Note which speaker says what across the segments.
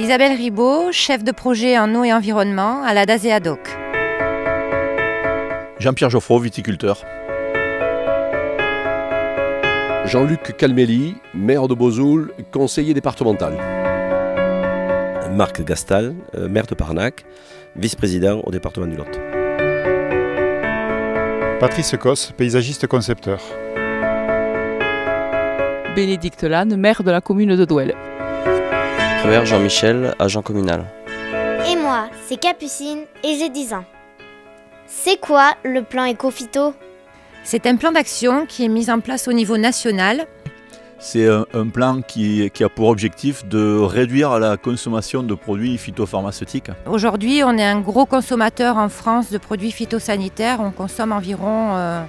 Speaker 1: Isabelle Ribaud, chef de projet en eau et environnement à la DASE Ad Hoc.
Speaker 2: Jean-Pierre Geoffroy, viticulteur.
Speaker 3: Jean-Luc Calmelli, maire de Bozoul, conseiller départemental.
Speaker 4: Marc Gastal, maire de Parnac, vice-président au département du Lot.
Speaker 5: Patrice Cos, paysagiste concepteur.
Speaker 6: Bénédicte Lannes, maire de la commune de Douel.
Speaker 7: Prévert Jean-Michel, agent communal.
Speaker 8: Et moi, c'est Capucine et j'ai 10 ans. C'est quoi le plan éco-phyto ?
Speaker 1: C'est un plan d'action qui est mis en place au niveau national.
Speaker 2: C'est un plan qui a pour objectif de réduire la consommation de produits phytopharmaceutiques.
Speaker 1: Aujourd'hui, on est un gros consommateur en France de produits phytosanitaires. On consomme environ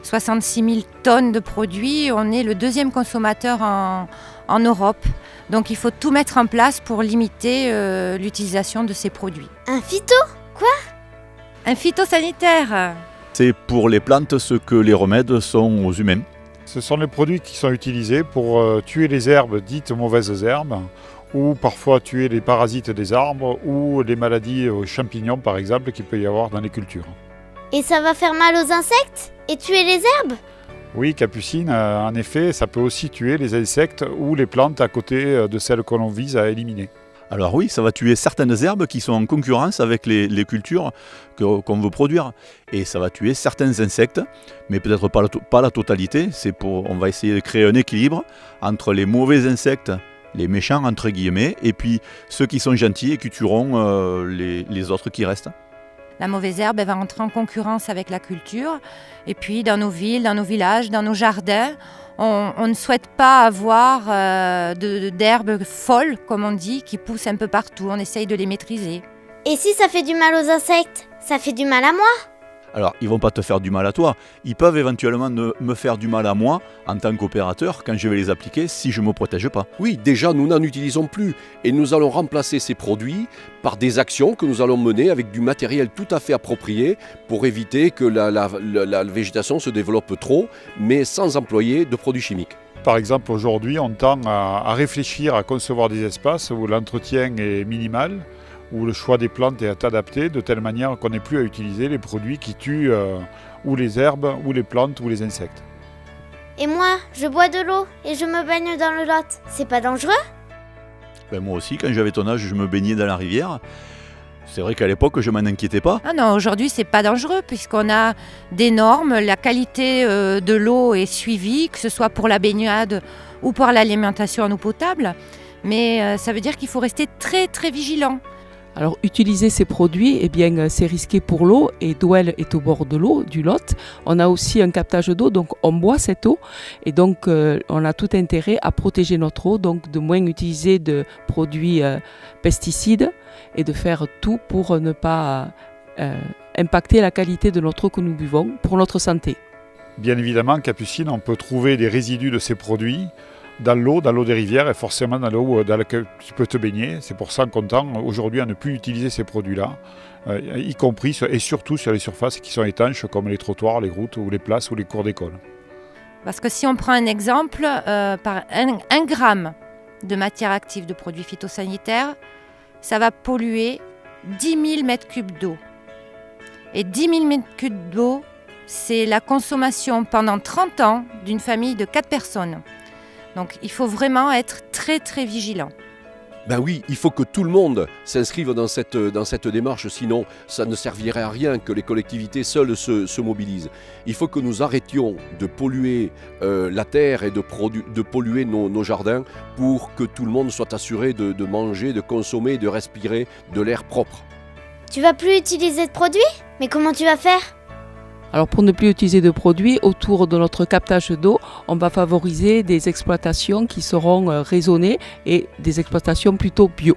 Speaker 1: 66 000 tonnes de produits. On est le deuxième consommateur en Europe. Donc il faut tout mettre en place pour limiter l'utilisation de ces produits.
Speaker 8: Un phyto ? Quoi ?
Speaker 1: Un phytosanitaire.
Speaker 2: C'est pour les plantes ce que les remèdes sont aux humains.
Speaker 5: Ce sont les produits qui sont utilisés pour tuer les herbes dites mauvaises herbes, ou parfois tuer les parasites des arbres, ou les maladies aux champignons par exemple qu'il peut y avoir dans les cultures.
Speaker 8: Et ça va faire mal aux insectes ? Et tuer les herbes ?
Speaker 5: Oui, Capucine, en effet, ça peut aussi tuer les insectes ou les plantes à côté de celles que l'on vise à éliminer.
Speaker 2: Alors oui, ça va tuer certaines herbes qui sont en concurrence avec les cultures qu'on veut produire. Et ça va tuer certains insectes, mais peut-être pas la totalité. On va essayer de créer un équilibre entre les mauvais insectes, les méchants entre guillemets, et puis ceux qui sont gentils et qui tueront les autres qui restent.
Speaker 1: La mauvaise herbe, elle va entrer en concurrence avec la culture. Et puis dans nos villes, dans nos villages, dans nos jardins, on ne souhaite pas avoir d'herbes folles, comme on dit, qui poussent un peu partout. On essaye de les maîtriser.
Speaker 8: Et si ça fait du mal aux insectes ? Ça fait du mal à moi ?
Speaker 2: Alors, ils ne vont pas te faire du mal à toi. Ils peuvent éventuellement me faire du mal à moi, en tant qu'opérateur, quand je vais les appliquer, si je ne me protège pas.
Speaker 3: Oui, déjà, nous n'en utilisons plus et nous allons remplacer ces produits par des actions que nous allons mener avec du matériel tout à fait approprié pour éviter que la végétation se développe trop, mais sans employer de produits chimiques.
Speaker 5: Par exemple, aujourd'hui, on tend à réfléchir à concevoir des espaces où l'entretien est minimal, où le choix des plantes est adapté de telle manière qu'on n'ait plus à utiliser les produits qui tuent ou les herbes, ou les plantes, ou les insectes.
Speaker 8: Et moi, je bois de l'eau et je me baigne dans le Lot. C'est pas dangereux ?
Speaker 2: Moi aussi, quand j'avais ton âge, je me baignais dans la rivière. C'est vrai qu'à l'époque, je m'en inquiétais pas.
Speaker 1: Ah non, aujourd'hui, c'est pas dangereux puisqu'on a des normes. La qualité de l'eau est suivie, que ce soit pour la baignade ou pour l'alimentation en eau potable. Mais ça veut dire qu'il faut rester très, très vigilant.
Speaker 6: Alors utiliser ces produits, eh bien, c'est risqué pour l'eau et Douel est au bord de l'eau, du Lot. On a aussi un captage d'eau, donc on boit cette eau et donc on a tout intérêt à protéger notre eau, donc de moins utiliser de produits pesticides et de faire tout pour ne pas impacter la qualité de notre eau que nous buvons pour notre santé.
Speaker 5: Bien évidemment, Capucine, on peut trouver des résidus de ces produits dans l'eau des rivières et forcément dans l'eau dans laquelle tu peux te baigner. C'est pour ça qu'on tend aujourd'hui à ne plus utiliser ces produits-là, y compris et surtout sur les surfaces qui sont étanches comme les trottoirs, les routes ou les places ou les cours d'école.
Speaker 1: Parce que si on prend un exemple, par 1 gramme de matière active de produits phytosanitaires, ça va polluer 10 000 mètres cubes d'eau. Et 10 000 mètres cubes d'eau, c'est la consommation pendant 30 ans d'une famille de 4 personnes. Donc il faut vraiment être très très vigilant.
Speaker 3: Ben oui, il faut que tout le monde s'inscrive dans cette démarche, sinon ça ne servirait à rien que les collectivités seules se mobilisent. Il faut que nous arrêtions de polluer la terre et de polluer nos jardins pour que tout le monde soit assuré de manger, de consommer, de respirer de l'air propre.
Speaker 8: Tu vas plus utiliser de produits ? Mais comment tu vas faire ?
Speaker 6: Alors pour ne plus utiliser de produits, autour de notre captage d'eau, on va favoriser des exploitations qui seront raisonnées et des exploitations plutôt bio.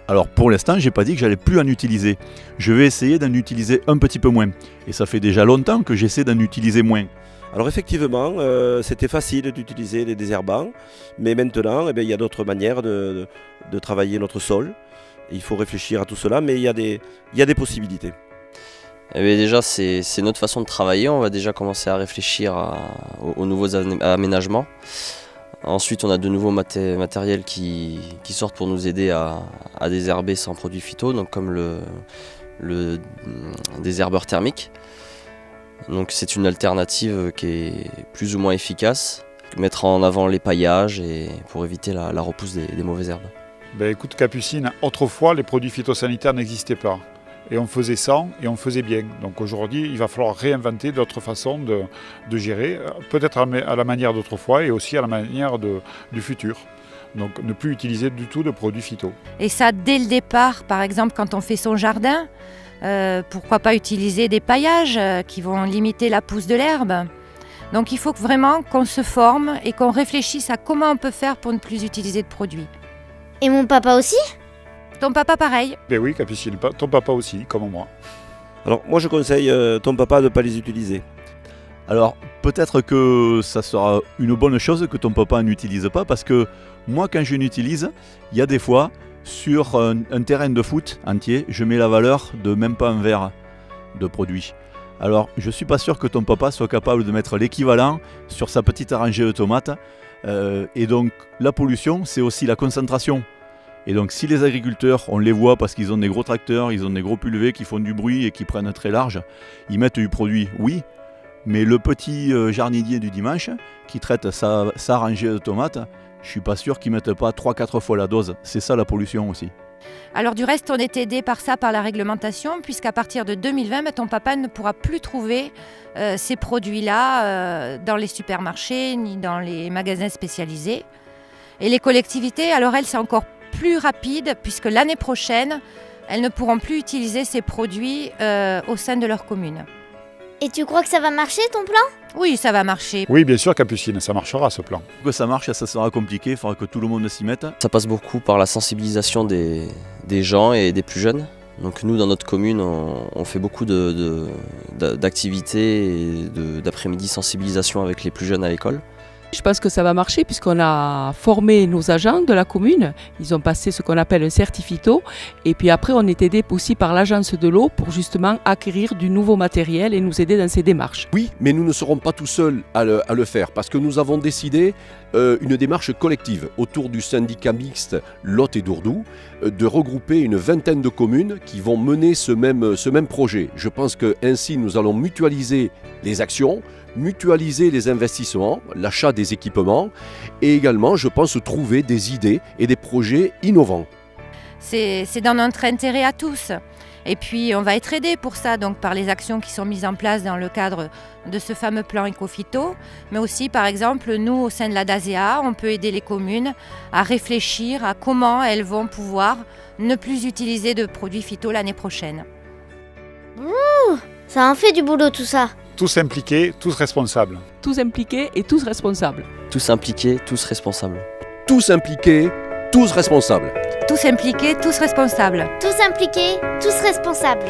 Speaker 2: Alors pour l'instant, j'ai pas dit que j'allais plus en utiliser. Je vais essayer d'en utiliser un petit peu moins. Et ça fait déjà longtemps que j'essaie d'en utiliser moins.
Speaker 4: Alors effectivement, c'était facile d'utiliser les désherbants, mais maintenant, il y a d'autres manières de travailler notre sol. Il faut réfléchir à tout cela, mais il y a des possibilités.
Speaker 7: Eh bien, déjà, c'est notre façon de travailler. On va déjà commencer à réfléchir aux nouveaux aménagements. Ensuite, on a de nouveaux matériels qui sortent pour nous aider à désherber sans produits phyto, donc comme le désherbeur thermique. Donc c'est une alternative qui est plus ou moins efficace. Mettre en avant les paillages et pour éviter la repousse des mauvaises herbes.
Speaker 5: Ben écoute Capucine, autrefois les produits phytosanitaires n'existaient pas. Et on faisait sans et on faisait bien. Donc aujourd'hui, il va falloir réinventer d'autres façons de gérer, peut-être à la manière d'autrefois et aussi à la manière du futur. Donc ne plus utiliser du tout de produits phyto.
Speaker 1: Et ça, dès le départ, par exemple, quand on fait son jardin, pourquoi pas utiliser des paillages qui vont limiter la pousse de l'herbe. Donc il faut vraiment qu'on se forme et qu'on réfléchisse à comment on peut faire pour ne plus utiliser de produits.
Speaker 8: Et mon papa aussi?
Speaker 1: Ton papa pareil.
Speaker 5: Ben oui Capucine, ton papa aussi, comme moi.
Speaker 4: Alors moi je conseille ton papa de ne pas les utiliser.
Speaker 2: Alors peut-être que ça sera une bonne chose que ton papa n'utilise pas, parce que moi quand je l'utilise, il y a des fois sur un terrain de foot entier, je mets la valeur de même pas un verre de produit. Alors je suis pas sûr que ton papa soit capable de mettre l'équivalent sur sa petite rangée de tomates. Et donc la pollution, c'est aussi la concentration. Et donc si les agriculteurs, on les voit parce qu'ils ont des gros tracteurs, ils ont des gros pulvets qui font du bruit et qui prennent très large, ils mettent du produit, oui, mais le petit jardinier du dimanche qui traite sa rangée de tomates, je suis pas sûr qu'ils mettent pas 3-4 fois la dose. C'est ça la pollution aussi.
Speaker 1: Alors du reste, on est aidé par la réglementation, puisqu'à partir de 2020, ton papa ne pourra plus trouver ces produits-là dans les supermarchés ni dans les magasins spécialisés. Et les collectivités, alors elles, c'est encore plus rapide, puisque l'année prochaine, elles ne pourront plus utiliser ces produits au sein de leur commune.
Speaker 8: Et tu crois que ça va marcher ton plan?
Speaker 1: Oui, ça va marcher.
Speaker 5: Oui, bien sûr Capucine, ça marchera ce plan.
Speaker 2: Pour que ça marche, ça sera compliqué, il faudra que tout le monde s'y mette.
Speaker 7: Ça passe beaucoup par la sensibilisation des gens et des plus jeunes. Donc nous, dans notre commune, on fait beaucoup d'activités et d'après-midi sensibilisation avec les plus jeunes à l'école.
Speaker 6: Je pense que ça va marcher puisqu'on a formé nos agents de la commune. Ils ont passé ce qu'on appelle un certificat. Et puis après, on est aidé aussi par l'agence de l'eau pour justement acquérir du nouveau matériel et nous aider dans ces démarches.
Speaker 3: Oui, mais nous ne serons pas tout seuls à le faire parce que nous avons décidé une démarche collective autour du syndicat mixte Lot et Dourdou de regrouper une vingtaine de communes qui vont mener ce même projet. Je pense qu'ainsi nous allons mutualiser les actions, mutualiser les investissements, l'achat des équipements et également, je pense, trouver des idées et des projets innovants.
Speaker 1: C'est dans notre intérêt à tous. Et puis on va être aidé pour ça, donc par les actions qui sont mises en place dans le cadre de ce fameux plan Ecophyto, mais aussi par exemple nous au sein de la DASEA, on peut aider les communes à réfléchir à comment elles vont pouvoir ne plus utiliser de produits phyto l'année prochaine.
Speaker 8: Ça en fait du boulot tout ça.
Speaker 5: Tous impliqués, tous responsables.
Speaker 6: Tous impliqués et tous responsables.
Speaker 7: Tous impliqués, tous responsables.
Speaker 3: Tous impliqués, tous responsables.
Speaker 1: Tous impliqués, tous responsables.
Speaker 8: Tous impliqués, tous responsables.